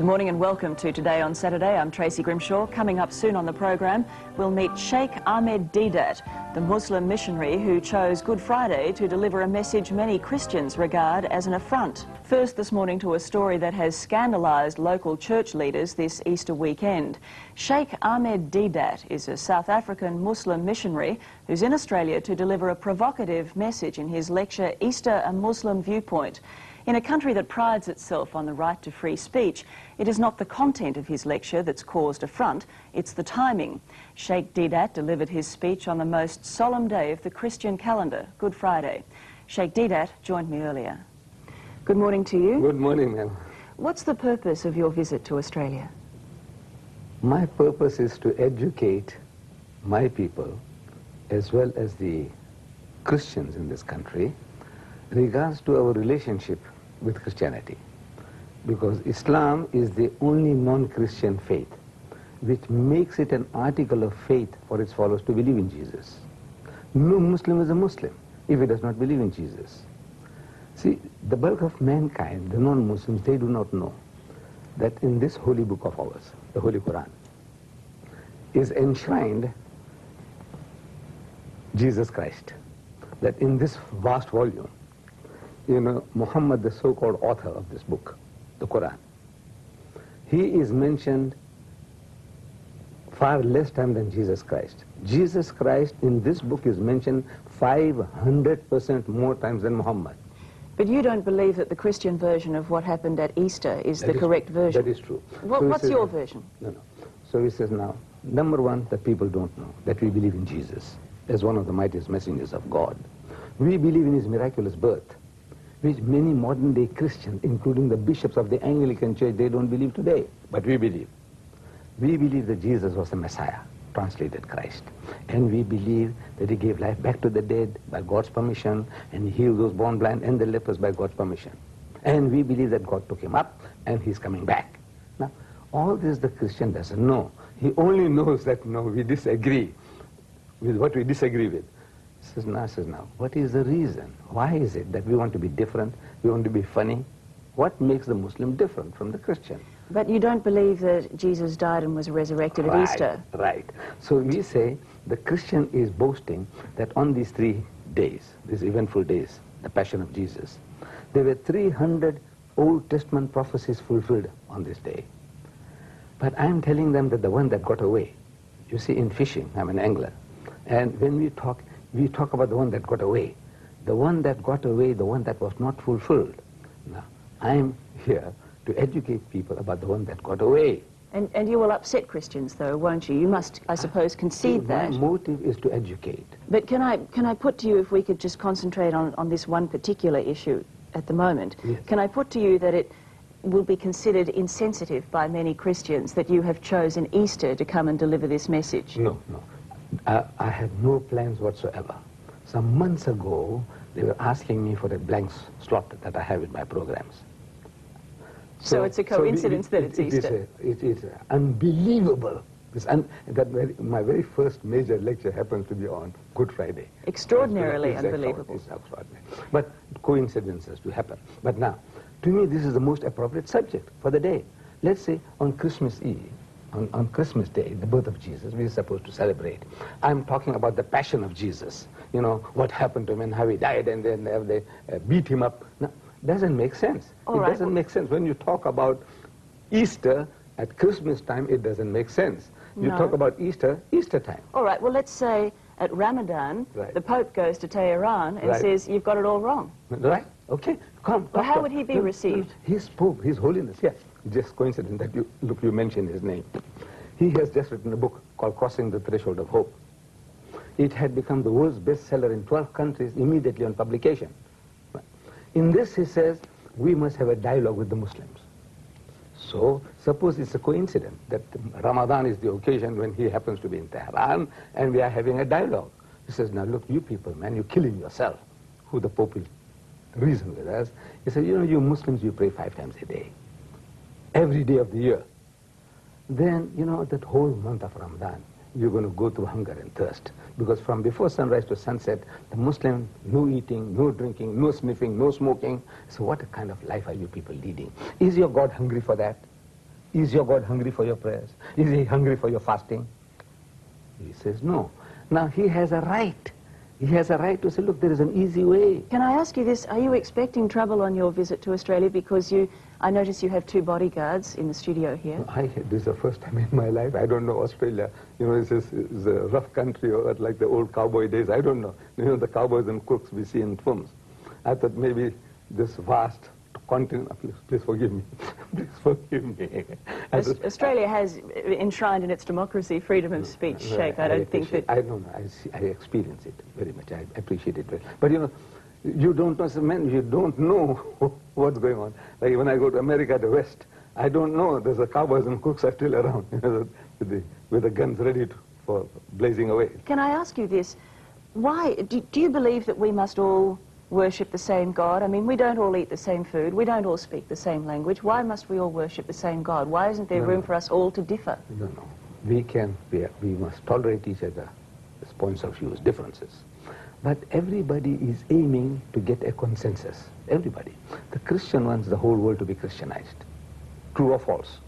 Good morning and welcome to Today on Saturday. I'm Tracy Grimshaw. Coming up soon on the program, we'll meet Sheikh Ahmed Deedat, the Muslim missionary who chose Good Friday to deliver a message many Christians regard as an affront. First this morning to a story that has scandalised local church leaders this Easter weekend. Sheikh Ahmed Deedat is a South African Muslim missionary who's in Australia to deliver a provocative message in his lecture, Easter, a Muslim Viewpoint. In a country that prides itself on the right to free speech, it is not the content of his lecture that's caused affront, it's the timing. Sheikh Deedat delivered his speech on the most solemn day of the Christian calendar, Good Friday. Sheikh Deedat joined me earlier. Good morning to you. Good morning, ma'am. What's the purpose of your visit to Australia? My purpose is to educate my people, as well as the Christians in this country, regards to our relationship with Christianity, because Islam is the only non-Christian faith which makes it an article of faith for its followers to believe in Jesus. No Muslim is a Muslim if he does not believe in Jesus. See, the bulk of mankind, the non-Muslims, they do not know that in this holy book of ours, the Holy Quran, is enshrined Jesus Christ. That in this vast volume, Muhammad, the so-called author of this book, the Quran, he is mentioned far less time than Jesus Christ. Jesus Christ in this book is mentioned 500% more times than Muhammad. But you don't believe that the Christian version of what happened at Easter is the correct version? That is true. What's your version? No. So he says now, number one, that people don't know that we believe in Jesus as one of the mightiest messengers of God. We believe in his miraculous birth, which many modern-day Christians, including the bishops of the Anglican Church, they don't believe today, but we believe. We believe that Jesus was the Messiah, translated Christ. And we believe that he gave life back to the dead by God's permission, and he healed those born blind and the lepers by God's permission. And we believe that God took him up, and he's coming back. Now, all this the Christian doesn't know. He only knows that, no, we disagree with what we disagree with. Says now, what is the reason? Why is it that we want to be different? We want to be funny? What makes the Muslim different from the Christian? But you don't believe that Jesus died and was resurrected at Easter? Right. So we say the Christian is boasting that on these 3 days, these eventful days, the Passion of Jesus, there were 300 Old Testament prophecies fulfilled on this day. But I'm telling them that the one that got away, you see, in fishing, I'm an angler, and when we talk about the one that got away. The one that got away, the one that was not fulfilled. Now, I'm here to educate people about the one that got away. And you will upset Christians, though, won't you? You must, I suppose, concede that. My motive is to educate. But can I put to you, if we could just concentrate on this one particular issue at the moment, yes. Can I put to you that it will be considered insensitive by many Christians that you have chosen Easter to come and deliver this message? No. I had no plans whatsoever. Some months ago, they were asking me for a blank slot that I have in my programs. So it's a coincidence that it's Easter? It is unbelievable. My very first major lecture happens to be on Good Friday. Extraordinarily unbelievable. It's extraordinary. But coincidences do happen. But now, to me, this is the most appropriate subject for the day. Let's say on Christmas Eve, on Christmas Day, the birth of Jesus, we're supposed to celebrate. I'm talking about the passion of Jesus. What happened to him and how he died, and then they beat him up. No, doesn't make sense. Doesn't make sense. When you talk about Easter at Christmas time, it doesn't make sense. You talk about Easter time. All right, well, let's say at Ramadan, the Pope goes to Tehran and says, you've got it all wrong. Right, okay, come. Well, how would he be received? His Pope, His Holiness, yes. Just coincidence that you mentioned his name. He has just written a book called Crossing the Threshold of Hope. It had become the world's bestseller in 12 countries immediately on publication. In this, he says, we must have a dialogue with the Muslims. So, suppose it's a coincidence that Ramadan is the occasion when he happens to be in Tehran, and we are having a dialogue. He says, now look, you people, man, you're killing yourself. Who the Pope will reason with us. He said, you Muslims, you pray 5 times a day. Every day of the year. Then, that whole month of Ramadan, you're going to go through hunger and thirst. Because from before sunrise to sunset, the Muslim, no eating, no drinking, no sniffing, no smoking. So what kind of life are you people leading? Is your God hungry for that? Is your God hungry for your prayers? Is he hungry for your fasting? He says no. Now he has a right. He has a right to say, look, there is an easy way. Can I ask you this? Are you expecting trouble on your visit to Australia? Because I notice you have 2 bodyguards in the studio here. This is the first time in my life. I don't know Australia. You know, it's a rough country, or like the old cowboy days. I don't know. You know, the cowboys and crooks we see in films. I thought maybe this vast continent, please forgive me. Please forgive me. Australia has enshrined in its democracy freedom of speech, Sheikh. I don't think that... I don't know. I experience it very much. I appreciate it very much. But you know, you don't know, man, you don't know what's going on. Like when I go to America, the West, I don't know. There's the cowboys and crooks are still around, you know, with the guns ready for blazing away. Can I ask you this? Why, do you believe that we must all worship the same God? I mean, we don't all eat the same food. We don't all speak the same language. Why must we all worship the same God? Why isn't there room for us all to differ? No. We must tolerate each other's points of view, differences. But everybody is aiming to get a consensus. Everybody. The Christian wants the whole world to be Christianized. True or false?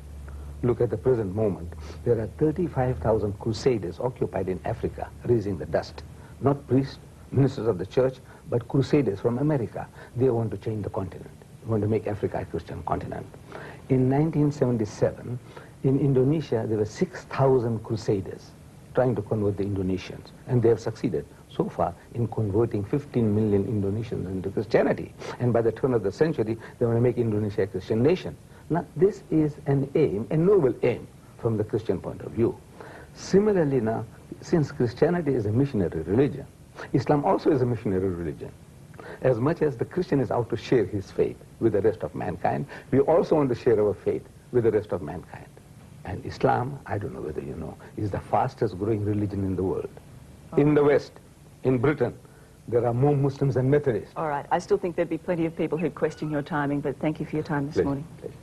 Look at the present moment. There are 35,000 crusaders occupied in Africa, raising the dust. Not priests, ministers of the church, but crusaders from America. They want to change the continent. They want to make Africa a Christian continent. In 1977, in Indonesia, there were 6,000 crusaders trying to convert the Indonesians, and they have succeeded so far in converting 15 million Indonesians into Christianity. And by the turn of the century, they want to make Indonesia a Christian nation. Now, this is an aim, a noble aim, from the Christian point of view. Similarly now, since Christianity is a missionary religion, Islam also is a missionary religion. As much as the Christian is out to share his faith with the rest of mankind, we also want to share our faith with the rest of mankind. And Islam, I don't know whether you know, is the fastest growing religion in the world. In the West, in Britain, there are more Muslims than Methodists. All right. I still think there'd be plenty of people who'd question your timing, but thank you for your time this morning. Pleasure.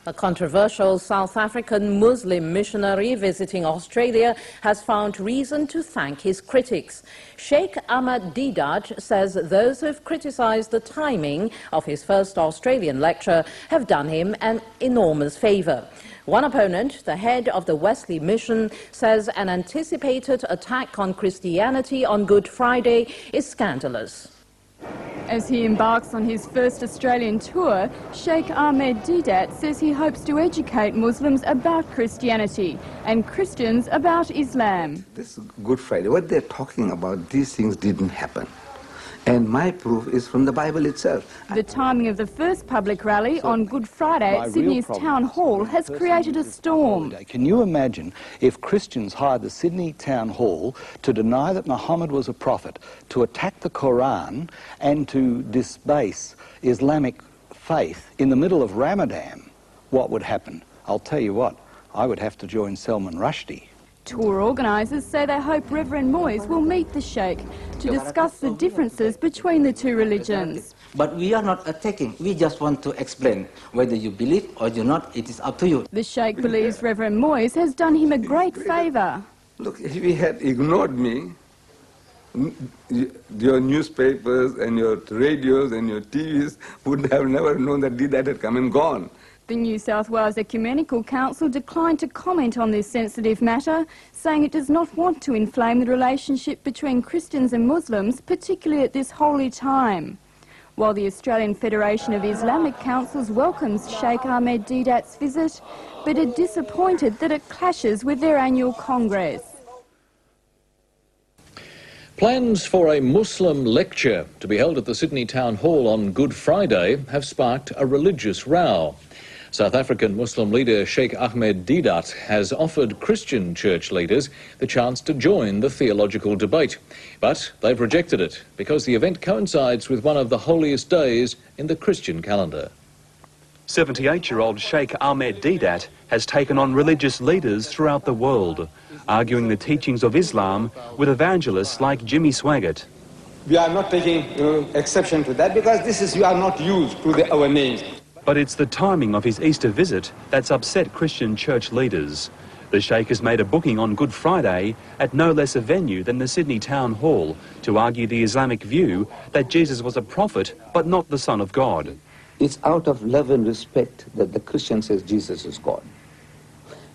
A controversial South African Muslim missionary visiting Australia has found reason to thank his critics. Sheikh Ahmed Deedat says those who have criticized the timing of his first Australian lecture have done him an enormous favor. One opponent, the head of the Wesley Mission, says an anticipated attack on Christianity on Good Friday is scandalous. As he embarks on his first Australian tour, Sheikh Ahmed Deedat says he hopes to educate Muslims about Christianity and Christians about Islam. This Good Friday, what they're talking about, these things didn't happen. And my proof is from the Bible itself. The timing of the first public rally on Good Friday at Sydney's Town Hall has created a storm. Can you imagine if Christians hired the Sydney Town Hall to deny that Muhammad was a prophet, to attack the Quran and to disbase Islamic faith in the middle of Ramadan? What would happen? I'll tell you what, I would have to join Salman Rushdie. Tour organisers say they hope Reverend Moyes will meet the Sheikh to discuss the differences between the two religions. But we are not attacking. We just want to explain. Whether you believe or do not, it is up to you. The Sheikh believes Reverend Moyes has done him a great favour. Look, if he had ignored me, your newspapers and your radios and your TVs would have never known that Deedat had come and gone. The New South Wales Ecumenical Council declined to comment on this sensitive matter, saying it does not want to inflame the relationship between Christians and Muslims, particularly at this holy time. While the Australian Federation of Islamic Councils welcomes Sheikh Ahmed Deedat's visit, but are disappointed that it clashes with their annual Congress. Plans for a Muslim lecture to be held at the Sydney Town Hall on Good Friday have sparked a religious row. South African Muslim leader Sheikh Ahmed Deedat has offered Christian church leaders the chance to join the theological debate. But they've rejected it because the event coincides with one of the holiest days in the Christian calendar. 78-year-old Sheikh Ahmed Deedat has taken on religious leaders throughout the world, arguing the teachings of Islam with evangelists like Jimmy Swaggart. We are not taking exception to that because you are not used to our names. But it's the timing of his Easter visit that's upset Christian church leaders. The Sheikh has made a booking on Good Friday at no less a venue than the Sydney Town Hall to argue the Islamic view that Jesus was a prophet but not the Son of God. It's out of love and respect that the Christian says Jesus is God.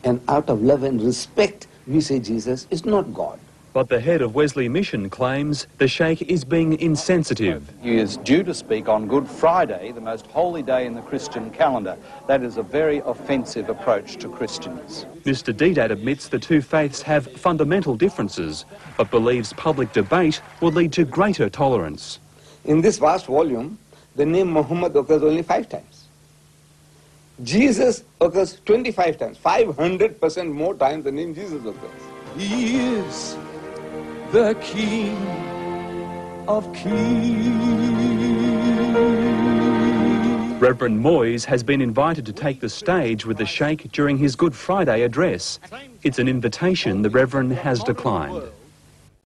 And out of love and respect, we say Jesus is not God. But the head of Wesley Mission claims the Sheikh is being insensitive. He is due to speak on Good Friday, the most holy day in the Christian calendar. That is a very offensive approach to Christians. Mr. Deedat admits the two faiths have fundamental differences, but believes public debate will lead to greater tolerance. In this vast volume, the name Muhammad occurs only 5 times. Jesus occurs 25 times, 500% more times the name Jesus occurs. He is the King of Kings. Reverend Moyes has been invited to take the stage with the Sheikh during his Good Friday address. It's an invitation the Reverend has declined.